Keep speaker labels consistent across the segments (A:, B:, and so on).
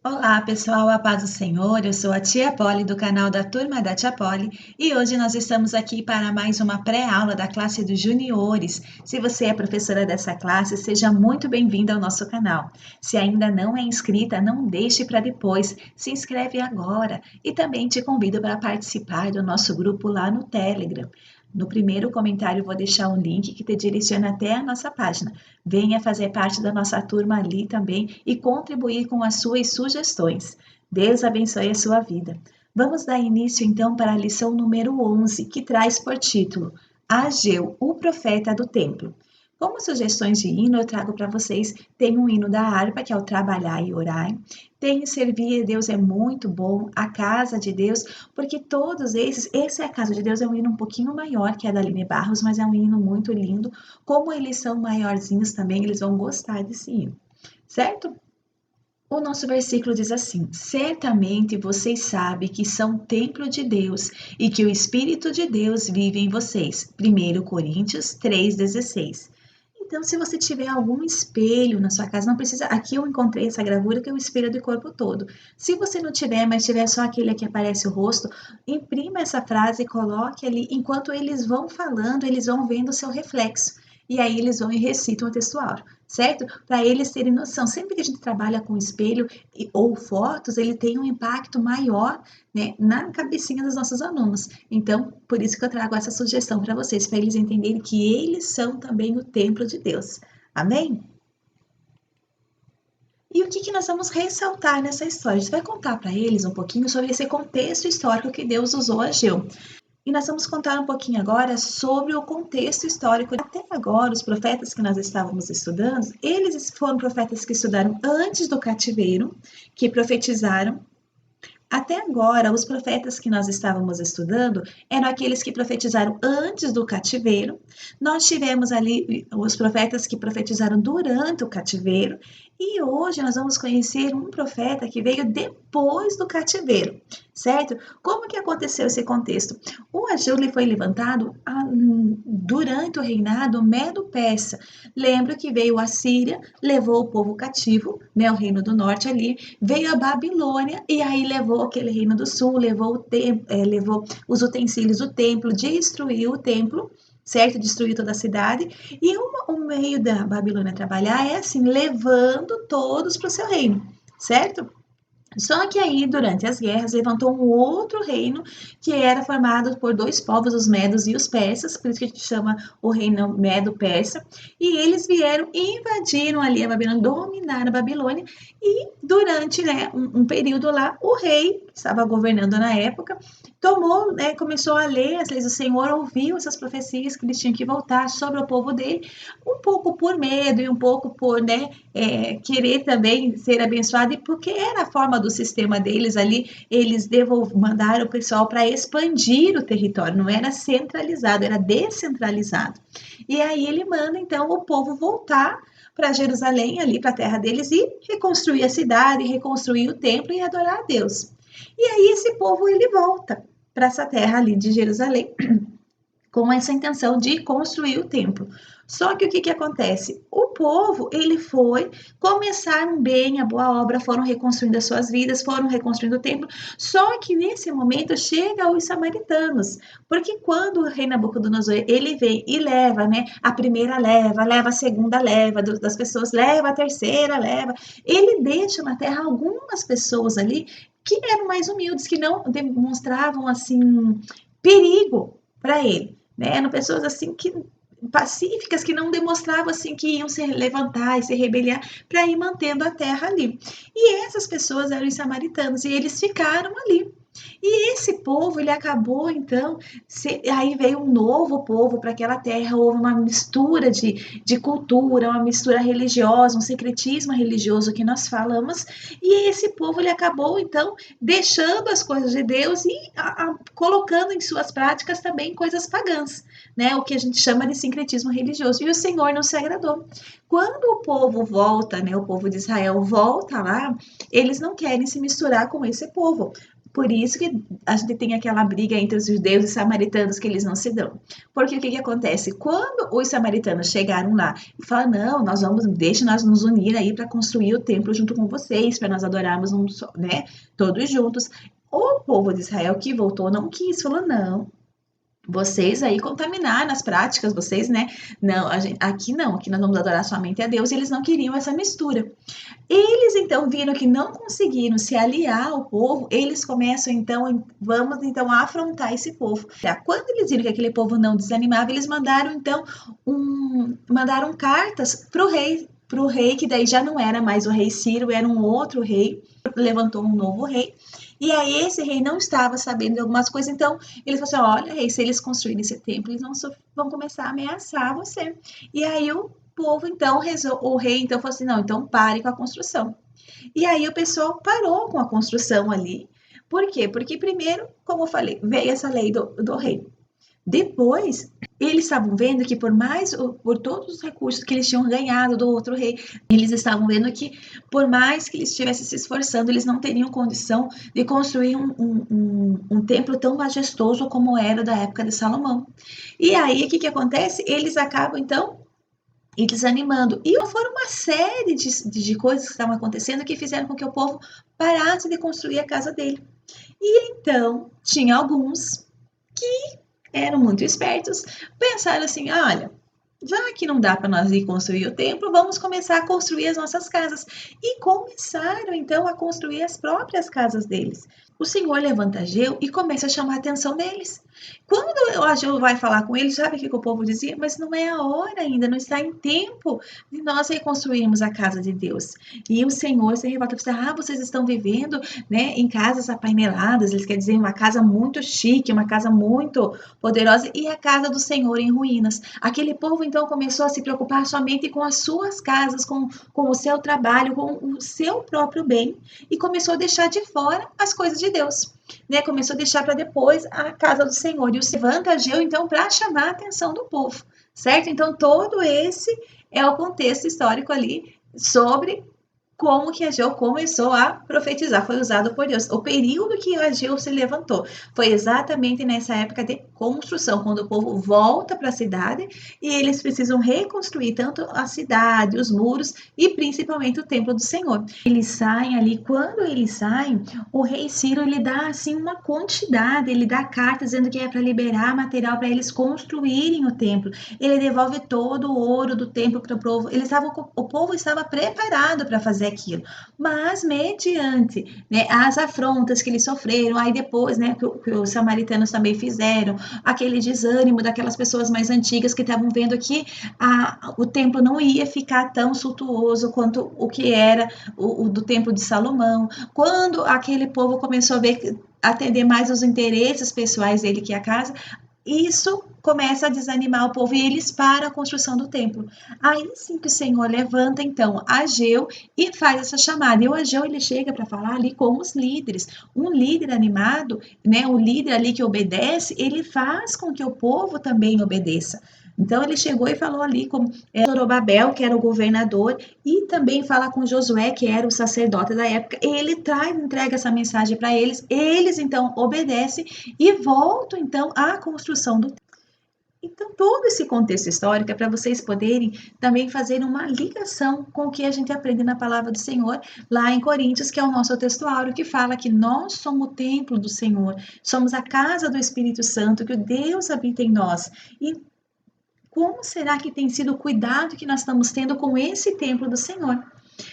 A: Olá, pessoal, a paz do Senhor. Eu sou a Tia Polly do canal da Turma da Tia Polly e hoje nós estamos aqui para mais uma pré-aula da classe dos juniores. Se você é professora dessa classe, seja muito bem-vinda ao nosso canal. Se ainda não é inscrita, não deixe para depois, se inscreve agora e também te convido para participar do nosso grupo lá no Telegram. No primeiro comentário, vou deixar um link que te direciona até a nossa página. Venha fazer parte da nossa turma ali também e contribuir com as suas sugestões. Deus abençoe a sua vida. Vamos dar início então para a lição número 11, que traz por título Ageu, o profeta do templo. Como sugestões de hino, eu trago para vocês, tem um hino da harpa, que é o Trabalhar e Orar, tem Servir a Deus é muito bom, a Casa de Deus, porque todos esses, esse é a Casa de Deus, é um hino um pouquinho maior que a da Aline Barros, mas é um hino muito lindo, como eles são maiorzinhos também, eles vão gostar desse hino, certo? O nosso versículo diz assim: Certamente vocês sabem que são templo de Deus e que o Espírito de Deus vive em vocês. 1 Coríntios 3,16. Então, se você tiver algum espelho na sua casa, não precisa. Aqui eu encontrei essa gravura que é o espelho do corpo todo. Se você não tiver, mas tiver só aquele que aparece o rosto, imprima essa frase e coloque ali. Enquanto eles vão falando, eles vão vendo o seu reflexo. E aí eles vão e recitam o textuário, certo? Para eles terem noção. Sempre que a gente trabalha com espelho ou fotos, ele tem um impacto maior, né, na cabecinha dos nossos alunos. Então, por isso que eu trago essa sugestão para vocês, para eles entenderem que eles são também o templo de Deus. Amém? E o que nós vamos ressaltar nessa história? A gente vai contar para eles um pouquinho sobre esse contexto histórico que Deus usou Ageu. E nós vamos contar um pouquinho agora sobre o contexto histórico. Até agora, os profetas que nós estávamos estudando, eles foram profetas que estudaram antes do cativeiro, que profetizaram. Até agora, os profetas que nós estávamos estudando eram aqueles que profetizaram antes do cativeiro. Nós tivemos ali os profetas que profetizaram durante o cativeiro. E hoje nós vamos conhecer um profeta que veio depois do cativeiro, certo? Como que aconteceu esse contexto? O Ageu foi levantado durante o reinado Medo-Persa. Lembra que veio a Síria, levou o povo cativo, né, o reino do norte ali, veio a Babilônia e aí levou aquele reino do sul, levou os utensílios do templo, destruiu o templo, certo? Destruiu toda a cidade. E o meio da Babilônia trabalhar é assim, levando todos para o seu reino, certo? Só que aí, durante as guerras, levantou um outro reino que era formado por dois povos, os medos e os persas, por isso que a gente chama o reino medo-persa, e eles vieram e invadiram ali a Babilônia, dominaram a Babilônia, e durante, né, um período lá, o rei, que estava governando na época, tomou, né, começou a ler as leis do Senhor, ouviu essas profecias que eles tinham que voltar sobre o povo dele, um pouco por medo e um pouco por, né, querer também ser abençoado, e porque era a forma do sistema deles ali, eles mandaram o pessoal para expandir o território, não era centralizado, era descentralizado. E aí ele manda então o povo voltar para Jerusalém, ali para a terra deles, e reconstruir a cidade, reconstruir o templo e adorar a Deus. E aí esse povo ele volta para essa terra ali de Jerusalém com essa intenção de construir o templo. Só que o que acontece? O povo, ele foi, começaram bem a boa obra, foram reconstruindo as suas vidas, foram reconstruindo o templo, só que nesse momento chega os samaritanos, porque quando o rei Nabucodonosor, ele vem e leva, né, a primeira leva, leva a segunda leva das pessoas, leva a terceira leva, ele deixa na terra algumas pessoas ali que eram mais humildes, que não demonstravam, assim, perigo para ele, né? Eram pessoas assim que pacíficas, que não demonstravam assim que iam se levantar e se rebeliar para ir mantendo a terra ali. E essas pessoas eram os samaritanos e eles ficaram ali. E esse povo, ele acabou então, aí veio um novo povo para aquela terra, houve uma mistura de cultura, uma mistura religiosa, um secretismo religioso que nós falamos, e esse povo, ele acabou então deixando as coisas de Deus e colocando em suas práticas também coisas pagãs, né? O que a gente chama de sincretismo religioso, e o Senhor não se agradou. Quando o povo volta, né, o povo de Israel volta lá, eles não querem se misturar com esse povo. Por isso que a gente tem aquela briga entre os judeus e os samaritanos que eles não se dão. Porque o que acontece? Quando os samaritanos chegaram lá e falaram, não, deixe nós nos unir aí para construir o templo junto com vocês, para nós adorarmos né, todos juntos. O povo de Israel que voltou não quis, falou, não, vocês aí contaminaram as práticas, vocês, né? Não, aqui não, aqui nós vamos adorar somente a Deus, e eles não queriam essa mistura. Eles então viram que não conseguiram se aliar ao povo, eles começam então, vamos então afrontar esse povo. Quando eles viram que aquele povo não desanimava, eles mandaram então mandaram cartas para o rei que daí já não era mais o rei Ciro, era um outro rei, levantou um novo rei. E aí esse rei não estava sabendo de algumas coisas, então ele falou assim, olha rei, se eles construírem esse templo, eles vão começar a ameaçar você. E aí o povo então, o rei então falou assim, não, então pare com a construção. E aí o pessoal parou com a construção ali. Por quê? Porque primeiro, como eu falei, veio essa lei do rei. Depois, eles estavam vendo que por todos os recursos que eles tinham ganhado do outro rei, eles estavam vendo que por mais que eles estivessem se esforçando, eles não teriam condição de construir um templo tão majestoso como era da época de Salomão. E aí, o que acontece? Eles acabam, então, e desanimando. E foram uma série de coisas que estavam acontecendo que fizeram com que o povo parasse de construir a casa dele. E então, tinha alguns que eram muito espertos, pensaram assim: olha, já que não dá para nós ir construir o templo, vamos começar a construir as nossas casas. E começaram então a construir as próprias casas deles. O Senhor levanta Ageu e começa a chamar a atenção deles. Quando o Ageu vai falar com eles, sabe o que o povo dizia? Mas não é a hora ainda, não está em tempo de nós reconstruirmos a casa de Deus. E o Senhor se revolta e diz: vocês estão vivendo, né, em casas apaineladas, eles querem dizer uma casa muito chique, uma casa muito poderosa, e a casa do Senhor em ruínas. Aquele povo então começou a se preocupar somente com as suas casas, com o seu trabalho, com o seu próprio bem, e começou a deixar de fora as coisas de Deus. Né, começou a deixar para depois a casa do Senhor. E o levanta Ageu, então, para chamar a atenção do povo, certo? Então, todo esse é o contexto histórico ali sobre como que Ageu começou a profetizar, foi usado por Deus. O período que Ageu se levantou foi exatamente nessa época de construção, quando o povo volta para a cidade e eles precisam reconstruir tanto a cidade, os muros e principalmente o templo do Senhor. Eles saem ali, quando eles saem, o rei Ciro ele dá assim uma quantidade, ele dá cartas dizendo que é para liberar material para eles construírem o templo. Ele devolve todo o ouro do templo para o povo. O povo estava preparado para fazer aquilo, mas mediante, né, as afrontas que eles sofreram, aí depois, né, que os samaritanos também fizeram, aquele desânimo daquelas pessoas mais antigas que estavam vendo que o templo não ia ficar tão suntuoso quanto o que era o do templo de Salomão, quando aquele povo começou a ver atender mais os interesses pessoais dele que a casa, isso começa a desanimar o povo e eles param a construção do templo. Aí sim que o Senhor levanta então Ageu e faz essa chamada. E o Ageu ele chega para falar ali com os líderes. Um líder animado, né, o líder ali que obedece, ele faz com que o povo também obedeça. Então ele chegou e falou ali com Zorobabel, que era o governador, e também fala com Josué, que era o sacerdote da época. Ele entrega essa mensagem para eles. Eles então obedecem e voltam então à construção do templo. Então, todo esse contexto histórico é para vocês poderem também fazer uma ligação com o que a gente aprende na palavra do Senhor, lá em Coríntios, que é o nosso textuário, que fala que nós somos o templo do Senhor, somos a casa do Espírito Santo, que o Deus habita em nós. E como será que tem sido o cuidado que nós estamos tendo com esse templo do Senhor?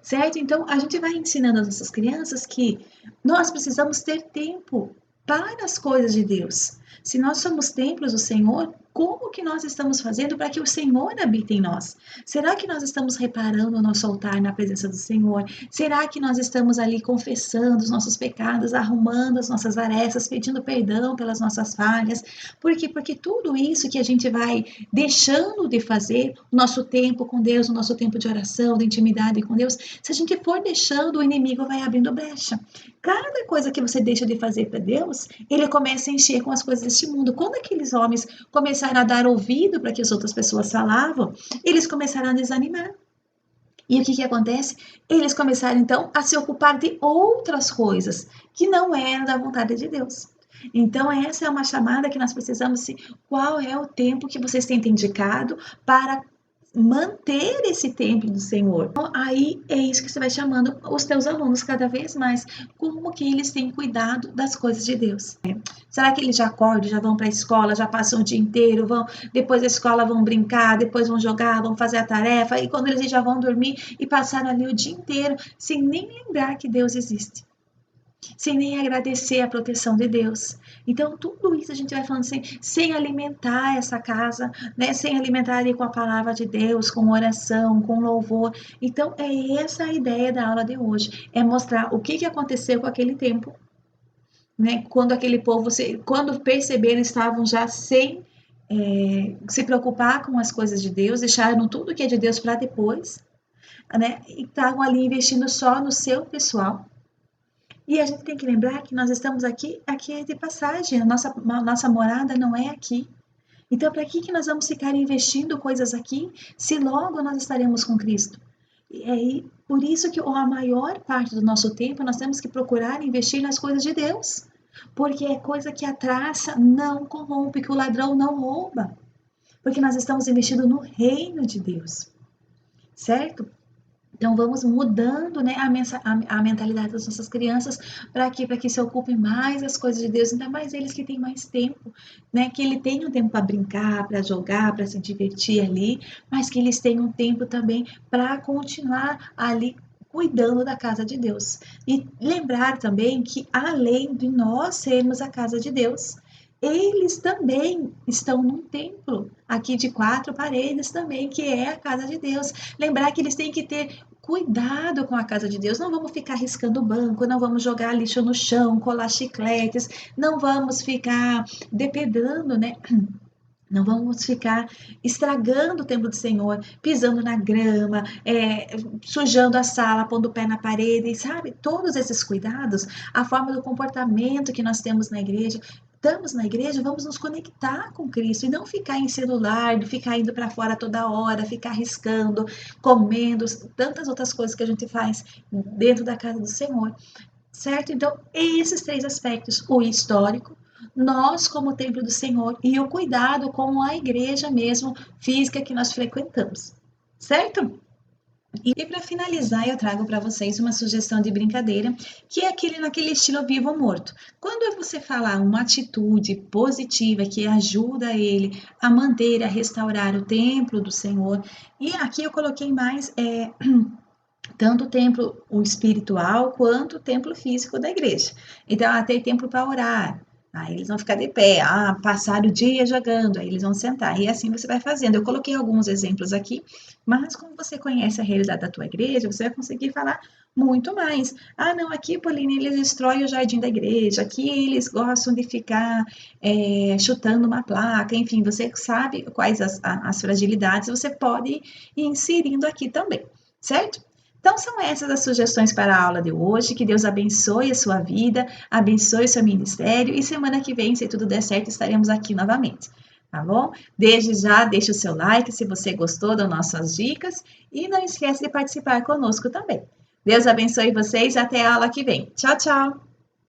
A: Certo? Então, a gente vai ensinando as nossas crianças que nós precisamos ter tempo para as coisas de Deus. Se nós somos templos do Senhor, como que nós estamos fazendo para que o Senhor habite em nós? Será que nós estamos reparando o nosso altar na presença do Senhor? Será que nós estamos ali confessando os nossos pecados, arrumando as nossas arestas, pedindo perdão pelas nossas falhas? Por quê? Porque tudo isso que a gente vai deixando de fazer, o nosso tempo com Deus, o nosso tempo de oração, de intimidade com Deus, se a gente for deixando, o inimigo vai abrindo brecha. Cada coisa que você deixa de fazer para Deus, ele começa a encher com as coisas deste mundo. Quando aqueles homens começaram a dar ouvido para que as outras pessoas falavam, eles começaram a desanimar. E o que acontece? Eles começaram, então, a se ocupar de outras coisas que não eram da vontade de Deus. Então, essa é uma chamada que nós precisamos, qual é o tempo que vocês têm indicado para manter esse templo do Senhor. Então, aí é isso que você vai chamando os teus alunos cada vez mais, como que eles têm cuidado das coisas de Deus. Será que eles já acordam, já vão para a escola, já passam o dia inteiro, vão depois da escola vão brincar, depois vão jogar, vão fazer a tarefa, e quando eles já vão dormir e passaram ali o dia inteiro sem nem lembrar que Deus existe, sem nem agradecer a proteção de Deus. Então, tudo isso a gente vai falando assim, sem alimentar essa casa, né? Sem alimentar ali com a palavra de Deus, com oração, com louvor. Então, é essa a ideia da aula de hoje, é mostrar o que aconteceu com aquele tempo, né? Quando aquele povo, quando perceberam, estavam já sem se preocupar com as coisas de Deus, deixaram tudo que é de Deus para depois, né? E estavam ali investindo só no seu pessoal. E a gente tem que lembrar que nós estamos aqui é de passagem, a nossa morada não é aqui. Então, para que nós vamos ficar investindo coisas aqui, se logo nós estaremos com Cristo? E aí, por isso que a maior parte do nosso tempo nós temos que procurar investir nas coisas de Deus, porque é coisa que a traça não corrompe, que o ladrão não rouba, porque nós estamos investindo no reino de Deus, certo? Então, vamos mudando, né, a mentalidade das nossas crianças para que se ocupem mais das coisas de Deus, ainda mais eles que têm mais tempo, né, que ele tenham tempo para brincar, para jogar, para se divertir ali, mas que eles tenham tempo também para continuar ali cuidando da casa de Deus. E lembrar também que além de nós sermos a casa de Deus, eles também estão num templo, aqui de 4 paredes também, que é a casa de Deus. Lembrar que eles têm que ter cuidado com a casa de Deus, não vamos ficar riscando o banco, não vamos jogar lixo no chão, colar chicletes, não vamos ficar depredando, né? Não vamos ficar estragando o templo do Senhor, pisando na grama, sujando a sala, pondo o pé na parede, sabe? Todos esses cuidados, a forma do comportamento que nós temos na igreja. Estamos na igreja, vamos nos conectar com Cristo e não ficar em celular, ficar indo para fora toda hora, ficar riscando, comendo, tantas outras coisas que a gente faz dentro da casa do Senhor, certo? Então, esses 3 aspectos, o histórico, nós como templo do Senhor e o cuidado com a igreja mesmo física que nós frequentamos, certo? E para finalizar, eu trago para vocês uma sugestão de brincadeira, que é naquele estilo vivo ou morto. Quando você falar uma atitude positiva que ajuda ele a manter, a restaurar o templo do Senhor, e aqui eu coloquei mais tanto o templo o espiritual quanto o templo físico da igreja. Então, tem templo para orar. Aí eles vão ficar de pé, passar o dia jogando, aí eles vão sentar, e assim você vai fazendo. Eu coloquei alguns exemplos aqui, mas como você conhece a realidade da tua igreja, você vai conseguir falar muito mais. Não, aqui, Pauline, eles destroem o jardim da igreja, aqui eles gostam de ficar chutando uma placa, enfim, você sabe quais as fragilidades, você pode ir inserindo aqui também, certo? Então, são essas as sugestões para a aula de hoje. Que Deus abençoe a sua vida, abençoe o seu ministério. E semana que vem, se tudo der certo, estaremos aqui novamente. Tá bom? Desde já, deixe o seu like se você gostou das nossas dicas. E não esquece de participar conosco também. Deus abençoe vocês. Até a aula que vem. Tchau, tchau!